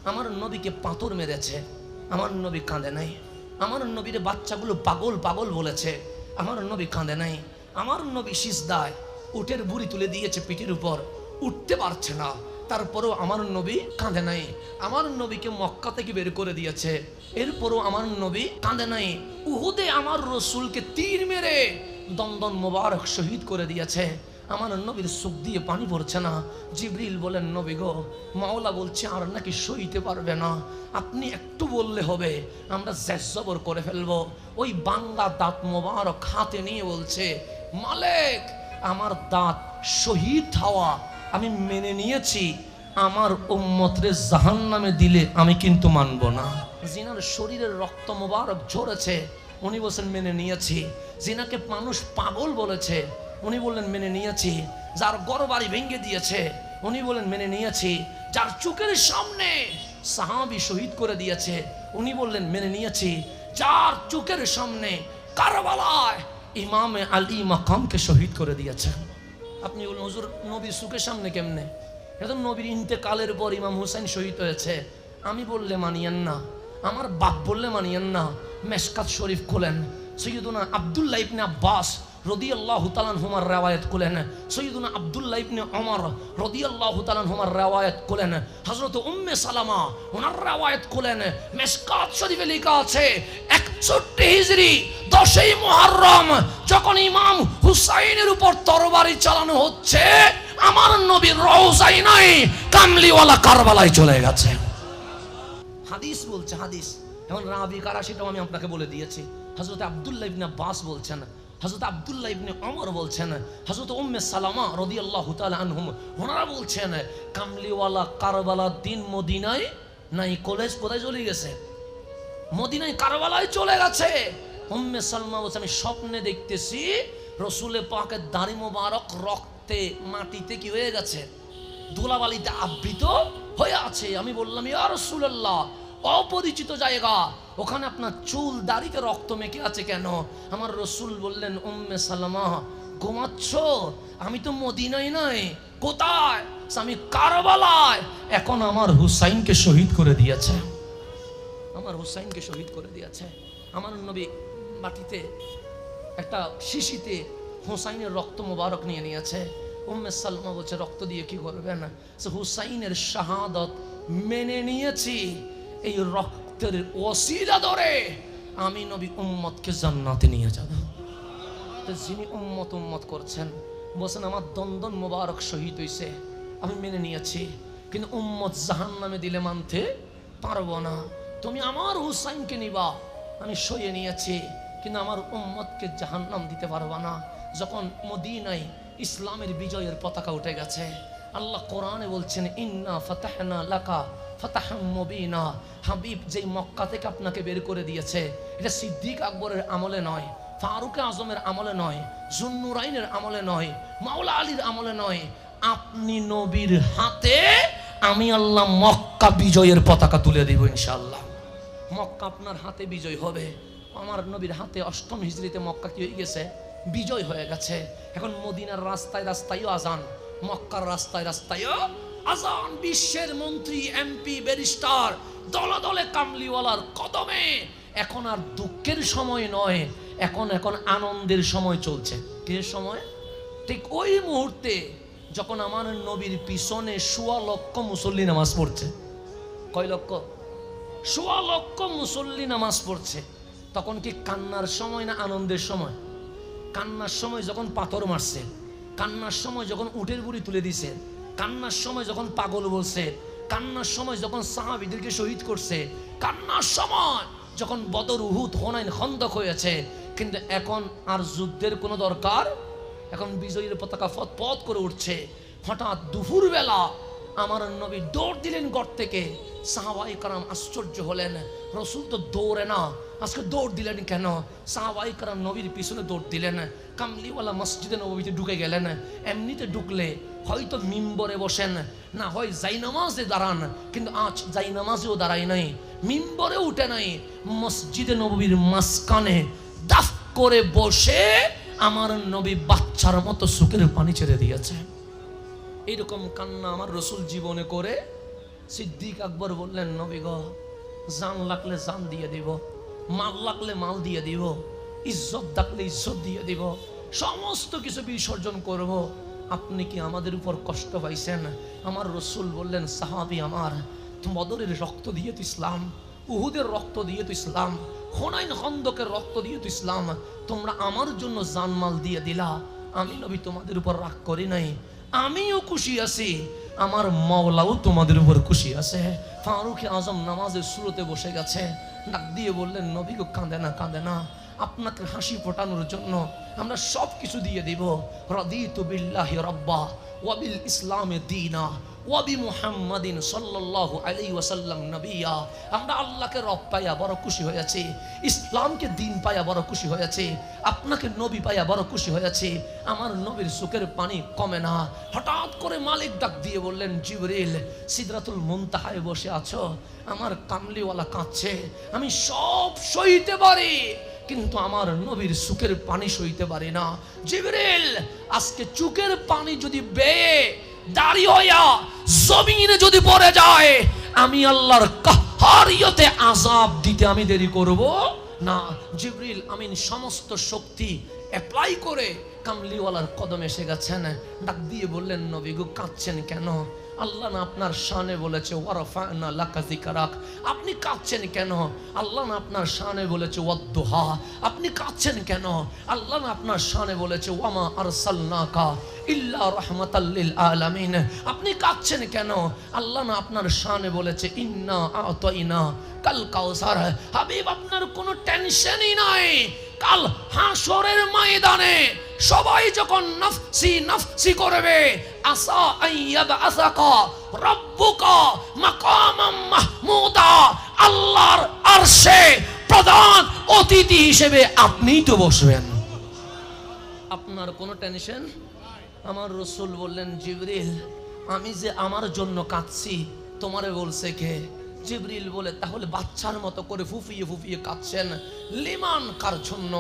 আমার নবীকে পাথর মেরেছে, আমার নবী কাঁদে নাই। আমার নবীর বাচ্চাগুলো পাগল পাগল বলেছে, আমার নবী কাঁদে নাই। আমার নবী সিজদায় উটের বুড়ি তুলে দিয়েছে পিঠের উপর, উঠতে পারছে না, তারপরেও আমার নবী কাঁদে নাই। আমার নবীকে মক্কা থেকে বের করে দিয়েছে, এরপরও আমার নবী কাঁদে নাই। উহুদে আমার রসুলকে তীর মেরে দন্দন মোবারক শহীদ করে দিয়েছে, আমার নবীর চোখ দিয়ে পানি পড়ছে না। জিবরিল বলেন, নবী গো, মাওলা বলছে আর নাকি সইতে পারবে না, আপনি একটু বললে হবে, আমরা জেজ্জবর করে ফেলবো। ওই বাংলা দাঁত মোবারক হাতে নিয়ে বলছে, মালিক আমার দাঁত শহীদ হওয়া আমি মেনে নিয়েছি, আমার উম্মতরে জাহান্নামে দিলে আমি কিন্তু মানব না। জিনার শরীরের রক্ত মোবারক ঝরেছে, উনি বলছেন মেনে নিয়েছি। জিনাকে মানুষ পাগল বলেছে, উনি বললেন মেনে নিয়েছি। যার গরবাড়ি ভেঙে দিয়েছে, উনি বলেন মেনে নিয়েছি। যার চোখের সামনে সাহাবী শহীদ করে দিয়েছে, উনি বললেন মেনে নিয়েছি। যার চোখের সামনে কারবালায় ইমামে আলী মাকামকে শহীদ করে দিয়েছে। আপনি বলুন হুজুর নবীর চোখের সামনে কেমনে? এটা নবীর ইন্তেকালের পর ইমাম হুসাইন শহীদ হয়েছে। আমি বললে মানিয়েন না, আমার বাপ বললে মানিয়েন না। মেশকাত শরীফ খোলেন, সৈয়দুনা আব্দুল্লাহ ইবনে আব্বাস রাদিয়াল্লাহু তাআলা আনহুমার riwayat খোলেন, সৈয়দুনা আব্দুল্লাহ ইবনে ওমর রাদিয়াল্লাহু তাআলা আনহুমার riwayat খোলেন, হযরত উম্মে সালামা ওনার riwayat খোলেন। মেশকাত শরীফে লেখা আছে 61 হিজরি 10ই মুহররম যখন ইমাম হুসাইনের উপর তরবারি চালানো হচ্ছে, আমার নবীর রওজাই নাই, কামলিওয়ালা কারবালায় চলে গেছে। হাদিস বলছে, হাদিস। এখন রাবি কারা সেটাও আমি আপনাকে বলে দিয়েছি। হযরত আব্দুল্লাহ ইবনে আব্বাস বলছেন, হযরত আব্দুল্লাহ ইবনে ওমর বলছেন, হযরত উম্মে সালামা রাদিয়াল্লাহু তাআলা আনহুম ওনারা বলছেন, কামলিওয়ালা কারবালার দিন মদিনায় নাই, কলেজ কোথায় চলে গেছে? মদিনায় কারবালায় চলে গেছে। উম্মে সালমা বলছে, আমি স্বপ্নে দেখতেছি রসুলে পাকের দাড়ি মোবারক রক্তে মাটিতে কি হয়ে গেছে, ধুলাবালিতে আবৃত হয়ে আছে। আমি বললাম, ইয়া রাসূলুল্লাহ, অপরিচিত জায়গা, ওখানে আপনার চুল দাড়িতে রক্ত মেখে আছে কেন? আমার রসুল বললেন, উম্মে সালামা ঘুমাচ্ছ? আমি তো মদিনায় নাই। কোথায়? আমি কারবালায়। এখন আমার হুসাইনকে শহীদ করে দিয়েছে, আমার হুসাইনকে শহীদ করে দিয়েছে। আমার নবী মাটিতে একটা শিশিতে হুসাইনের রক্ত মোবারক নিয়ে নিয়েছে। উম্মে সালমা বলছে, রক্ত দিয়ে কি করবেন? হুসাইনের শাহাদত মেনে নিয়েছি, এই রক্তের ওসিলা ধরে আমি নবী উম্মতকে জান্নাতে নিয়ে যাব। তো যিনি উম্মত উম্মত করছেন বলছেন, আমার দন্দন মোবারক শহীদ হইছে, আমি মেনে নিয়েছি, কিন্তু উম্মত জাহান্নামে দিলে মানতে পারবো না। তুমি আমার হুসাইনকে নিবা, আমি সইয়ে নিয়েছি, কিন্তু আমার উম্মতকে জাহান্নাম দিতে পারবা না। যখন মদিনায় ইসলামের বিজয়ের পতাকা উঠে গেছে, আল্লাহ কোরআনে বলছেন, ইন্না ফাতাহনা লাকা ফাতাহাম মুবিনা। হাবিব যেই মক্কা থেকে আপনাকে বের করে দিয়েছে, এটা সিদ্দিক আকবরের আমলে নয়, ফারুক আজমের আমলে নয়, জুন্নুরাইনের আমলে নয়, মাওলা আলীর আমলে নয়, আপনি নবীর হাতে আমি আল্লাহ মক্কা বিজয়ের পতাকা তুলে দিব ইনশাআল্লাহ। মক্কা আপনার হাতে বিজয় হবে। আমার নবীর হাতে 8ম হিজরিতে মক্কা কি হয়ে গেছে, বিজয় হয়ে গেছে। এখন মদিনার রাস্তায় রাস্তায়ও আজান, মক্কার রাস্তায় রাস্তায়ও আজান। বিশ্বের মন্ত্রী, এমপি, ব্যারিস্টার দলে দলে কামলিওয়ালার কদমে। এখন আর দুঃখের সময় নয়, এখন আনন্দের সময় চলছে। কি সময়? ঠিক ওই মুহূর্তে যখন আমার নবীর পিছনে 1.25 লক্ষ মুসল্লি নামাজ পড়ছে। কয় লক্ষ? 1.25 লক্ষ মুসল্লি নামাজ পড়ছে। তখন কি কান্নার সময় না আনন্দের সময়? কান্নার সময় যখন পাথর মারছে, কান্নার সময় যখন উটের বুড়ি তুলে দিছে, কান্নার সময় যখন পাগল বলছে, কান্নার সময় যখন সাহাবীদেরকে শহীদ করছে, কান্নার সময় যখন বদর, উহুদ, হুনাইন, খন্দক হয়েছে। কিন্তু এখন আর যুদ্ধের কোনো দরকার, এখন বিজয়ের পতাকা ফতফত করে উঠছে। হঠাৎ দুপুর বেলা আমার নবী দৌড় দিলেন ঘর থেকে। সাহাবায়ে কেরাম আশ্চর্য হলেন, রসুল তো দৌড়ে না, আজকে দৌড় দিলেন কেন? সাহাবায়ে কেরাম নবীর পিছনে দৌড় দিলেন। কামলিওয়ালা মসজিদে নববীতে ঢুকে গেলেন। এমনিতে ঢুকলে হয়তো মিম্বরে বসেন, না হয় জাইনামাজে দাঁড়ান, কিন্তু আজ জাইনামাজেও দাঁড়ায় নাই, মিম্বরে উঠে নাই, মসজিদে নববীর মাঝখানে দাফ করে বসে আমার নবী বাচ্চার মতো চোখের পানি ছেড়ে দিয়েছে। এইরকম কান্না আমার রসুল জীবনে করে সিদ্দিক আকবর বললেন, নবী গো, জান লাগলে জান দিয়ে দিব, মাল লাগলে মাল দিয়ে দিব, ইজ্জত থাকলে ইজ্জত দিয়ে দিব, সমস্ত কিছু বিসর্জন করব। আপনি কি আমাদের উপর কষ্ট পাইছেন? আমার রসুল বললেন, সাহাবী আমার, বদরের রক্ত দিয়ে তো ইসলাম, উহুদের রক্ত দিয়ে তো ইসলাম, হুনাইন খন্দকের রক্ত দিয়ে তো ইসলাম, তোমরা আমার জন্য জানমাল দিয়ে দিলা। আমি নবী তোমাদের উপর রাগ করি নাই, আমিও খুশি আছি, আমার মাওলাও তোমাদের উপর খুশি আছে। ফারুক আজম নামাজের শুরুতে বসে গেছে, ডাক দিয়ে বললেন, নবী গো, কাঁদে না, কাঁদে না, আপনাকে হাসি ফোটানোর জন্য আমরা সব কিছু দিয়ে দিব। রাদিতু বিল্লাহি রাব্বা ওয়া বিল ইসলামে দীনা ওয়া বি মুহাম্মাদিন সাল্লাল্লাহু আলাইহি ওয়াসাল্লাম নবিয়া। আমরা আল্লাহকে রব পাইয়া বড় খুশি হয়েছি, ইসলামকে দিন পাইয়া বড় খুশি হয়েছি, আপনাকে নবী পাইয়া বড় খুশি হয়েছি। আমার নবীর চোখের পানি কমে না। হঠাৎ করে মালিক ডাক দিয়ে বললেন, জিবরিল, সিদরাতুল মুনতাহায় বসে আছো, আমার কামলিওয়ালা কাঁদছে, আমি সব সইতে পারি, কিন্তু আমার নবীর চোখের পানি সইতে পারি না। জিবরিল, আজকে চোখের পানি যদি বেয়ে দাঁড়ি হইয়া জমিনে যদি পড়ে যায়, আমি আল্লাহর কাহ্হারিয়তে আযাব দিতে আমি দেরি করব না। জিবরিল আমিন সমস্ত শক্তি অ্যাপ্লাই করে কামলিওয়ালার কদমে এসে গেছেন, ডাক দিয়ে বললেন, নবী গো, কাঁদছেন কেন? আল্লাহ না আপনার শানে বলেছে ওয়ারাফা'না লাকা যিকরাক, আপনি কাঁদছেন কেন? আল্লাহ না আপনার শানে বলেছে ওয়াদ্দুহা, আপনি কাঁদছেন কেন? আল্লাহ না আপনার শানে বলেছে ওয়ামা আরসালনাকা ইল্লা রাহমাতাল লিল আলামিন, আপনি কাঁদছেন কেন? আল্লাহ না আপনার শানে বলেছে ইন্না আতাইনা কাল কাউসার। হাবিব, আপনার কোনো টেনশনই নাই। কাল হাসরের ময়দানে সবাই যখন নফসি নফসি করবে, আসা আইয়াবআসাকা রাব্বুকা মাকামাম মাহমুদা, আল্লাহর আরশে প্রধান অতিথি হিসেবে আপনিই তো বসবেন, আপনার কোনো টেনশন। আমার রসুল বললেন, জিবরিল, আমি যে আমার জন্য কাঁদছি তোমারে বলছে কে? জিবরিল বলে, তাহলে বাচ্চার মতো করে ফুফিয়ে ফুফিয়ে কাঁদছেন, লিমান, কার জন্য?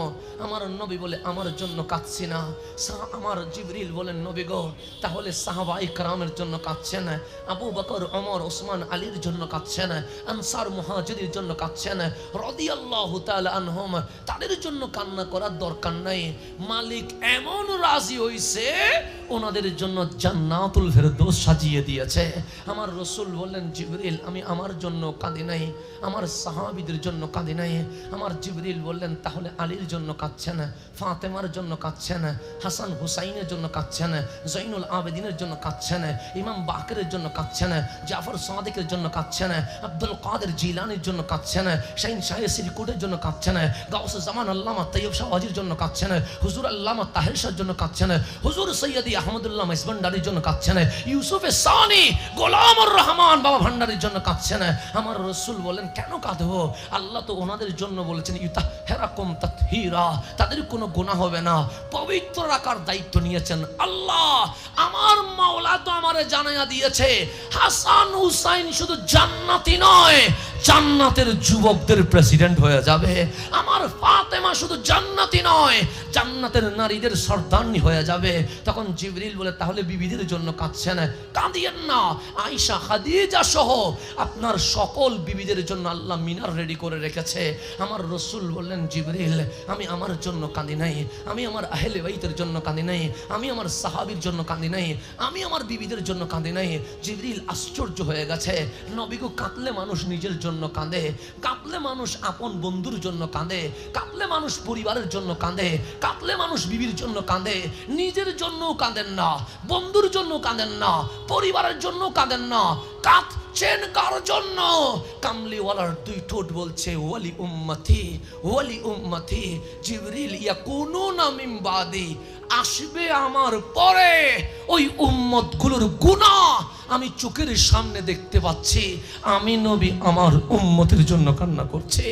আমার নবী বলে, আমার জন্য কাঁদছি না। আমার জিবরিল বলেন, নবী গো, তাহলে সাহাবায়ে কেরামের জন্য কাঁদছেন, আবু বকর, ওমর, ওসমান, আলীর জন্য কাঁদছেন, আনসার মুহাজিরের জন্য কাঁদছেন, রাদিয়াল্লাহু তাআলা আনহুম, তাদের জন্য কান্না করার দরকার নাই। মালিক এমন রাজি হইছে, ওনাদের জন্য জান্নাতুল ফেরদৌস সাজিয়ে দিয়েছে। আমার রসুল বললেন, জিবরিল, আমি আমার জন্য কাঁদি নাই, আমার সাহাবীদের জন্য কাঁদি নাই। আমার জিবরিল বললেন, তাহলে আলীর জন্য কাঁদছেন, ফাতেমার জন্য কাঁদছেন, হাসান হুসাইনের জন্য কাঁদছেন, জৈনুল আবেদিনের জন্য কাঁদছেন, ইমাম বাকেরের জন্য কাঁদছেন, জাফর সাদিকের জন্য কাঁদছেন, আব্দুল কাদের জিলানির জন্য কাঁদছেন, শাহিন শাহে সিরকুটের জন্য কাঁদছেন, গাউস জামান আল্লামা তৈয়ব শাহ ওয়াজির জন্য কাঁদছেন, হুজুর আল্লামা তাহের শাহর জন্য কাঁদছেন, হুজুর সৈয়দি আহমদুল্লাহ মাইজবান্ডারির জন্য কাঁদছেন, ইউসুফে সানি গোলামুর রহমান বাবা ভান্ডারির জন্য কাঁদছেন। আমার রসুল বলেন, কেন কাঁদবো? আল্লাহ তো ওনাদের জন্য বলেছেন, ইউতাহহিরাকুম তাতহীরা, তাদের কোনো গুনাহ হবে না, পবিত্র রাখার দায়িত্ব নিয়েছেন আল্লাহ। আমার মাওলা তো আমারে জানাইয়া দিয়েছে, হাসান হুসাইন শুধু জান্নাতি নয়, জান্নাতের যুবকদের প্রেসিডেন্ট হয়ে যাবে। আমার ফাতেমা শুধু জান্নাতি নয়, জান্নাতের নারীদের সর্দারনি হয়ে যাবে। তখন জিবরিল বলে, তাহলে বিবিদের জন্য কাঁদছেন? কাঁদিয়েন না, আয়েশা, খাদিজা সহ আপনার সকল বিবিদের জন্য আল্লাহ মিনার রেডি করে রেখেছে। আমার রসুল বললেন, জিবরিল, আমি আমার জন্য কাঁদি নাই, আমি আমার আহলে বাইতের জন্য কাঁদি নাই, আমি আমার সাহাবীর জন্য কাঁদি নাই, আমি আমার বিবিদের জন্য কাঁদি নাই। জিবরিল আশ্চর্য হয়ে গেছে, নবী গো, কাঁদলে মানুষ নিজের জন্য কাঁদে, কাঁদলে মানুষ আপন বন্ধুর জন্য কাঁদে, কাঁদলে মানুষ পরিবারের জন্য কাঁদে, কাঁদলে মানুষ বিবির জন্য কাঁদে, নিজের জন্যও কাঁদেন না, বন্ধুর জন্য কাঁদেন না, পরিবারের জন্য কাঁদেন না, কাঁদছেন কার জন্য? কামলিওয়ালার দুই ঠোঁট বলছে, ওয়ালি উম্মতি, ওয়ালি উম্মতি। জিবরিল, ইয়াকুনুনা মিন বাদি, আসবে আমার পরে ওই উম্মতগুলোর গুনাহ আমি চোখের সামনে দেখতে পাচ্ছি, আমি নবী আমার উম্মতের জন্য কান্না করছি।